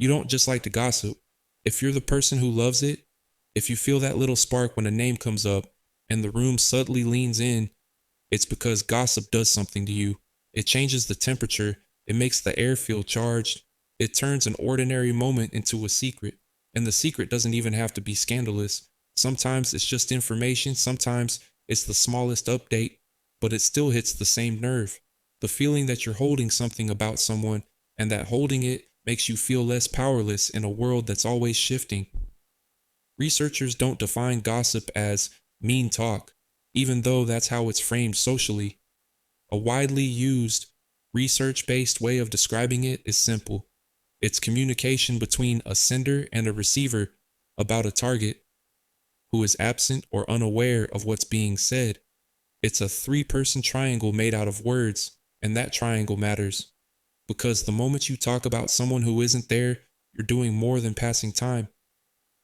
You don't just like to gossip. If you're the person who loves it, if you feel that little spark when a name comes up and the room subtly leans in, it's because gossip does something to you. It changes the temperature, it makes the air feel charged, it turns an ordinary moment into a secret. And the secret doesn't even have to be scandalous. Sometimes it's just information, sometimes it's the smallest update, but it still hits the same nerve. The feeling that you're holding something about someone and that holding it makes you feel less powerless in a world that's always shifting. Researchers don't define gossip as mean talk, even though that's how it's framed socially. A widely used, research based way of describing it is simple: it's communication between a sender and a receiver about a target who is absent or unaware of what's being said. It's a three-person triangle made out of words, and that triangle matters. Because the moment you talk about someone who isn't there, you're doing more than passing time.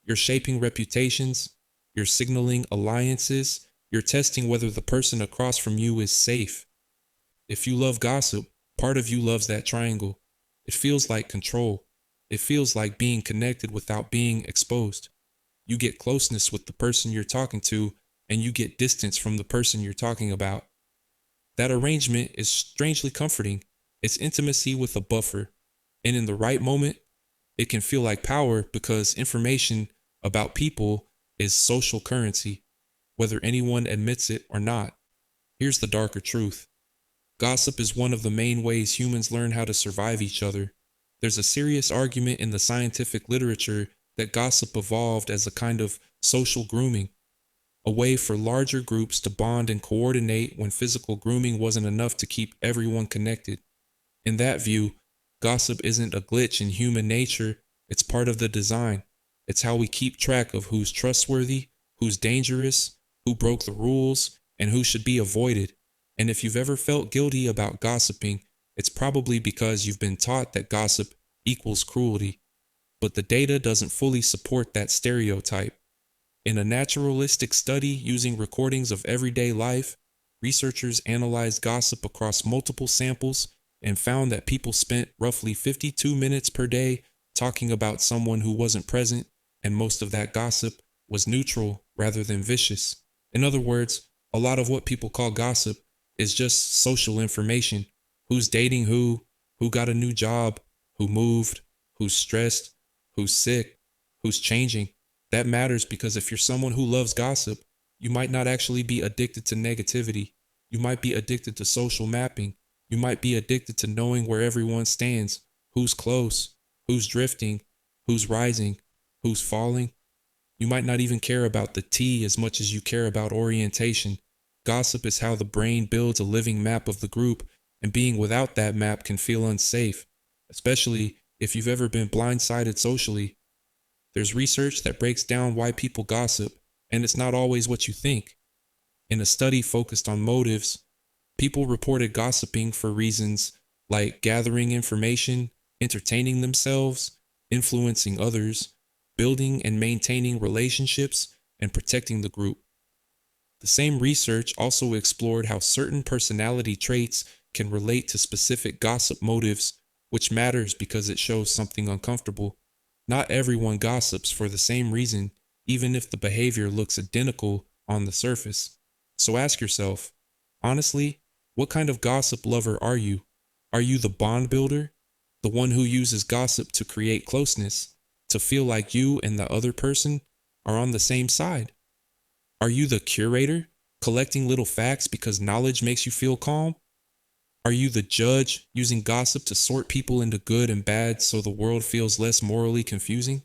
You're shaping reputations, you're signaling alliances, you're testing whether the person across from you is safe. If you love gossip, part of you loves that triangle. It feels like control. It feels like being connected without being exposed. You get closeness with the person you're talking to, and you get distance from the person you're talking about. That arrangement is strangely comforting. It's intimacy with a buffer. And in the right moment, it can feel like power because information about people is social currency, whether anyone admits it or not. Here's the darker truth: gossip is one of the main ways humans learn how to survive each other. There's a serious argument in the scientific literature that gossip evolved as a kind of social grooming, a way for larger groups to bond and coordinate when physical grooming wasn't enough to keep everyone connected. In that view, gossip isn't a glitch in human nature, it's part of the design. It's how we keep track of who's trustworthy, who's dangerous, who broke the rules, and who should be avoided. And if you've ever felt guilty about gossiping, it's probably because you've been taught that gossip equals cruelty. But the data doesn't fully support that stereotype. In a naturalistic study using recordings of everyday life, researchers analyzed gossip across multiple samples and found that people spent roughly 52 minutes per day talking about someone who wasn't present, and most of that gossip was neutral rather than vicious. In other words, a lot of what people call gossip is just social information: who's dating who got a new job, who moved, who's stressed, who's sick, who's changing. That matters because if you're someone who loves gossip, you might not actually be addicted to negativity. You might be addicted to social mapping. You might be addicted to knowing where everyone stands, who's close, who's drifting, who's rising, who's falling. You might not even care about the tea as much as you care about orientation. Gossip is how the brain builds a living map of the group, and being without that map can feel unsafe, especially if you've ever been blindsided socially. There's research that breaks down why people gossip, and it's not always what you think. In a study focused on motives, people reported gossiping for reasons like gathering information, entertaining themselves, influencing others, building and maintaining relationships, and protecting the group. The same research also explored how certain personality traits can relate to specific gossip motives, which matters because it shows something uncomfortable. Not everyone gossips for the same reason, even if the behavior looks identical on the surface. So ask yourself, honestly, what kind of gossip lover are you? Are you the bond builder? The one who uses gossip to create closeness, to feel like you and the other person are on the same side? Are you the curator, collecting little facts because knowledge makes you feel calm? Are you the judge, using gossip to sort people into good and bad so the world feels less morally confusing?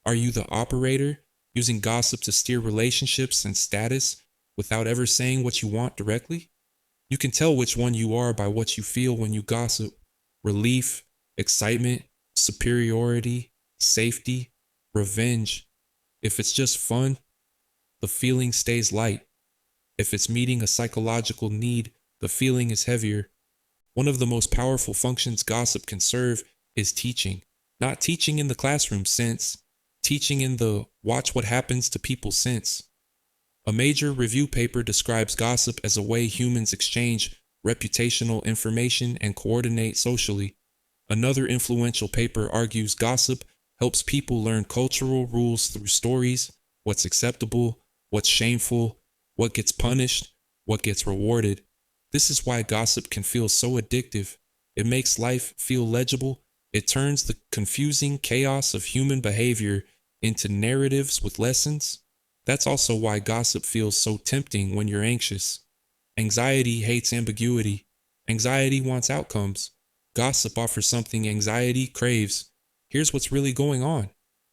Are you the operator, using gossip to steer relationships and status without ever saying what you want directly? You can tell which one you are by what you feel when you gossip: relief, excitement, superiority, safety, revenge. If it's just fun, the feeling stays light. If it's meeting a psychological need, the feeling is heavier. One of the most powerful functions gossip can serve is teaching. Not teaching in the classroom sense, teaching in the watch what happens to people sense. A major review paper describes gossip as a way humans exchange reputational information and coordinate socially. Another influential paper argues gossip helps people learn cultural rules through stories, what's acceptable, what's shameful, what gets punished, what gets rewarded. This is why gossip can feel so addictive. It makes life feel legible. It turns the confusing chaos of human behavior into narratives with lessons. That's also why gossip feels so tempting when you're anxious. Anxiety hates ambiguity. Anxiety wants outcomes. Gossip offers something anxiety craves. Here's what's really going on.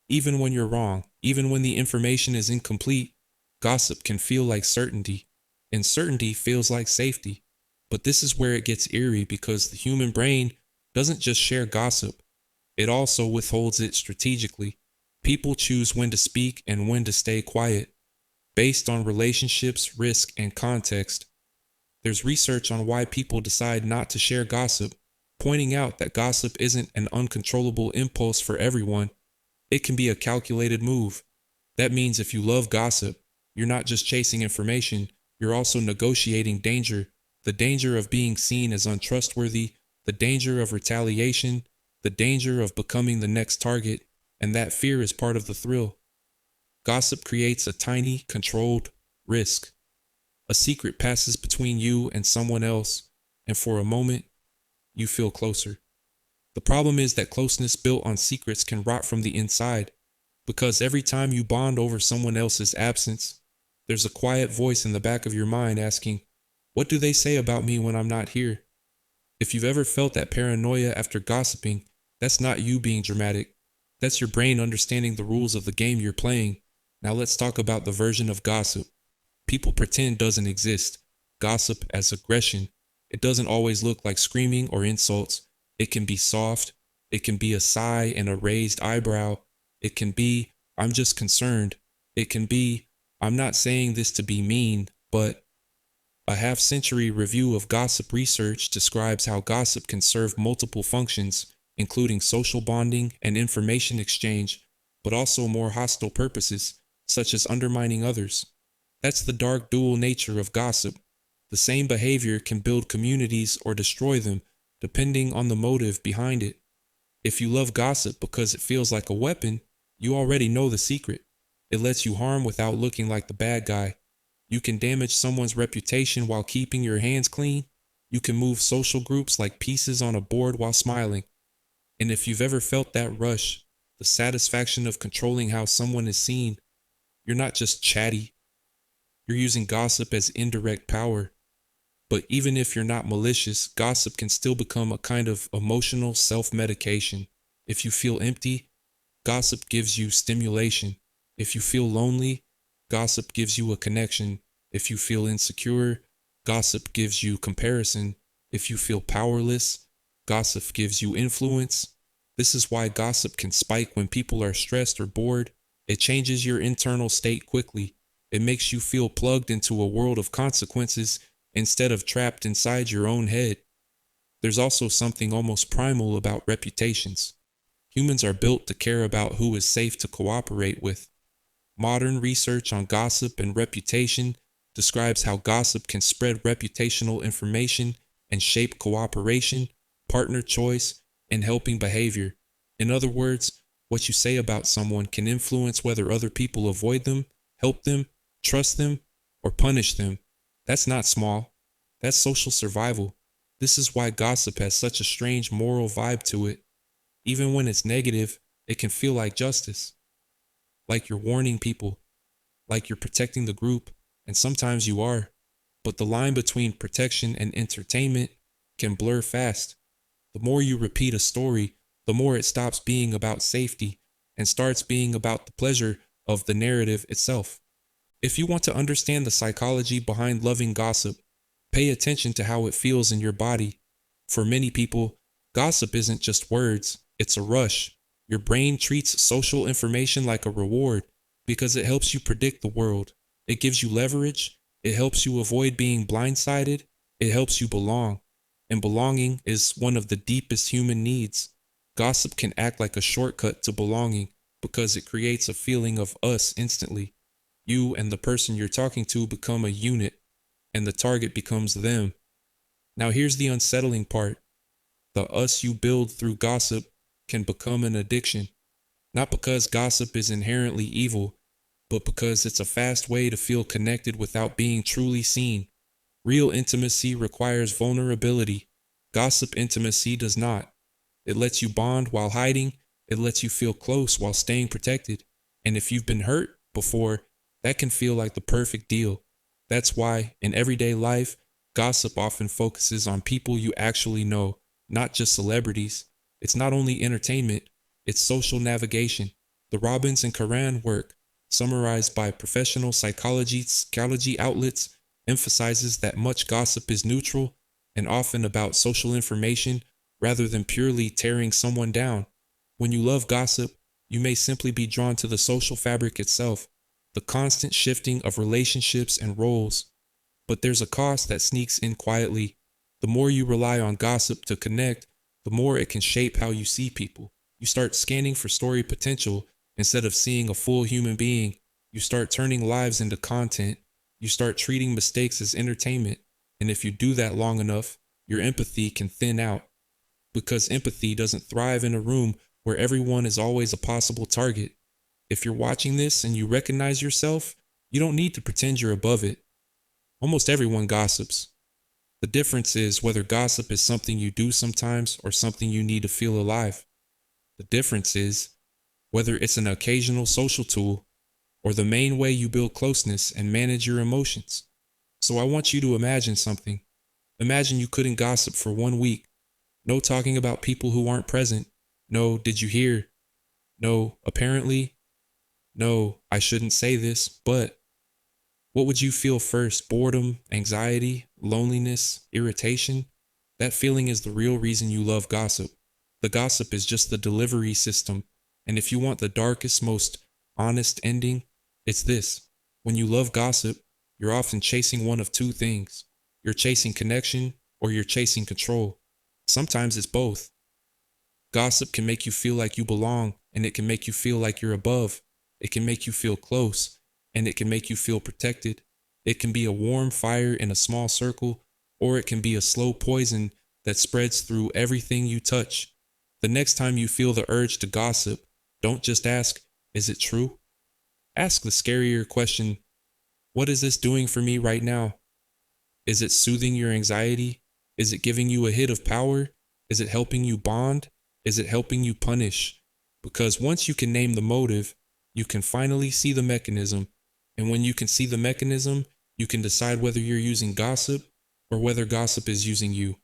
Even when you're wrong, even when the information is incomplete, gossip can feel like certainty, and certainty feels like safety. But this is where it gets eerie because the human brain doesn't just share gossip, it also withholds it strategically. People choose when to speak and when to stay quiet, based on relationships, risk, and context. There's research on why people decide not to share gossip, pointing out that gossip isn't an uncontrollable impulse for everyone. It can be a calculated move. That means if you love gossip, you're not just chasing information, you're also negotiating danger, the danger of being seen as untrustworthy, the danger of retaliation, the danger of becoming the next target, and that fear is part of the thrill. Gossip creates a tiny, controlled risk. A secret passes between you and someone else, and for a moment, you feel closer. The problem is that closeness built on secrets can rot from the inside, because every time you bond over someone else's absence, there's a quiet voice in the back of your mind asking, what do they say about me when I'm not here? If you've ever felt that paranoia after gossiping, that's not you being dramatic. That's your brain understanding the rules of the game you're playing. Now let's talk about the version of gossip people pretend doesn't exist. Gossip as aggression. It doesn't always look like screaming or insults. It can be soft. It can be a sigh and a raised eyebrow. It can be, I'm just concerned. It can be, I'm not saying this to be mean, but a half-century review of gossip research describes how gossip can serve multiple functions, including social bonding and information exchange, but also more hostile purposes, such as undermining others. That's the dark dual nature of gossip. The same behavior can build communities or destroy them, depending on the motive behind it. If you love gossip because it feels like a weapon, you already know the secret. It lets you harm without looking like the bad guy. You can damage someone's reputation while keeping your hands clean. You can move social groups like pieces on a board while smiling. And if you've ever felt that rush, the satisfaction of controlling how someone is seen, you're not just chatty. You're using gossip as indirect power. But even if you're not malicious, gossip can still become a kind of emotional self-medication. If you feel empty, gossip gives you stimulation. If you feel lonely, gossip gives you a connection. If you feel insecure, gossip gives you comparison. If you feel powerless, gossip gives you influence. This is why gossip can spike when people are stressed or bored. It changes your internal state quickly. It makes you feel plugged into a world of consequences instead of trapped inside your own head. There's also something almost primal about reputations. Humans are built to care about who is safe to cooperate with. Modern research on gossip and reputation describes how gossip can spread reputational information and shape cooperation, partner choice, and helping behavior. In other words, what you say about someone can influence whether other people avoid them, help them, trust them, or punish them. That's not small. That's social survival. This is why gossip has such a strange moral vibe to it. Even when it's negative, it can feel like justice. Like you're warning people, like you're protecting the group, and sometimes you are. But the line between protection and entertainment can blur fast. The more you repeat a story, the more it stops being about safety and starts being about the pleasure of the narrative itself. If you want to understand the psychology behind loving gossip, pay attention to how it feels in your body. For many people, gossip isn't just words, it's a rush. Your brain treats social information like a reward because it helps you predict the world. It gives you leverage. It helps you avoid being blindsided. It helps you belong. And belonging is one of the deepest human needs. Gossip can act like a shortcut to belonging because it creates a feeling of us instantly. You and the person you're talking to become a unit, and the target becomes them. Now here's the unsettling part. The us you build through gossip can become an addiction. Not because gossip is inherently evil, but because it's a fast way to feel connected without being truly seen. Real intimacy requires vulnerability. Gossip intimacy does not. It lets you bond while hiding, it lets you feel close while staying protected. And if you've been hurt before, that can feel like the perfect deal. That's why, in everyday life, gossip often focuses on people you actually know, not just celebrities. It's not only entertainment, it's social navigation. The Robbins and Karan work, summarized by professional psychology outlets, emphasizes that much gossip is neutral and often about social information rather than purely tearing someone down. When you love gossip, you may simply be drawn to the social fabric itself, the constant shifting of relationships and roles. But there's a cost that sneaks in quietly. The more you rely on gossip to connect, the more it can shape how you see people. You start scanning for story potential instead of seeing a full human being. You start turning lives into content. You start treating mistakes as entertainment. And if you do that long enough, your empathy can thin out. Because empathy doesn't thrive in a room where everyone is always a possible target. If you're watching this and you recognize yourself, you don't need to pretend you're above it. Almost everyone gossips. The difference is whether gossip is something you do sometimes or something you need to feel alive. The difference is whether it's an occasional social tool or the main way you build closeness and manage your emotions. So I want you to imagine something. Imagine you couldn't gossip for 1 week. No talking about people who aren't present. No, did you hear? No, apparently. No, I shouldn't say this, but what would you feel first? Boredom, anxiety, loneliness, irritation? That feeling is the real reason you love gossip. The gossip is just the delivery system. And if you want the darkest, most honest ending, it's this. When you love gossip, you're often chasing one of two things. You're chasing connection or you're chasing control. Sometimes it's both. Gossip can make you feel like you belong, and it can make you feel like you're above. It can make you feel close, and it can make you feel protected. It can be a warm fire in a small circle, or it can be a slow poison that spreads through everything you touch. The next time you feel the urge to gossip, don't just ask, is it true? Ask the scarier question, what is this doing for me right now? Is it soothing your anxiety? Is it giving you a hit of power? Is it helping you bond? Is it helping you punish? Because once you can name the motive, you can finally see the mechanism. And when you can see the mechanism, you can decide whether you're using gossip or whether gossip is using you.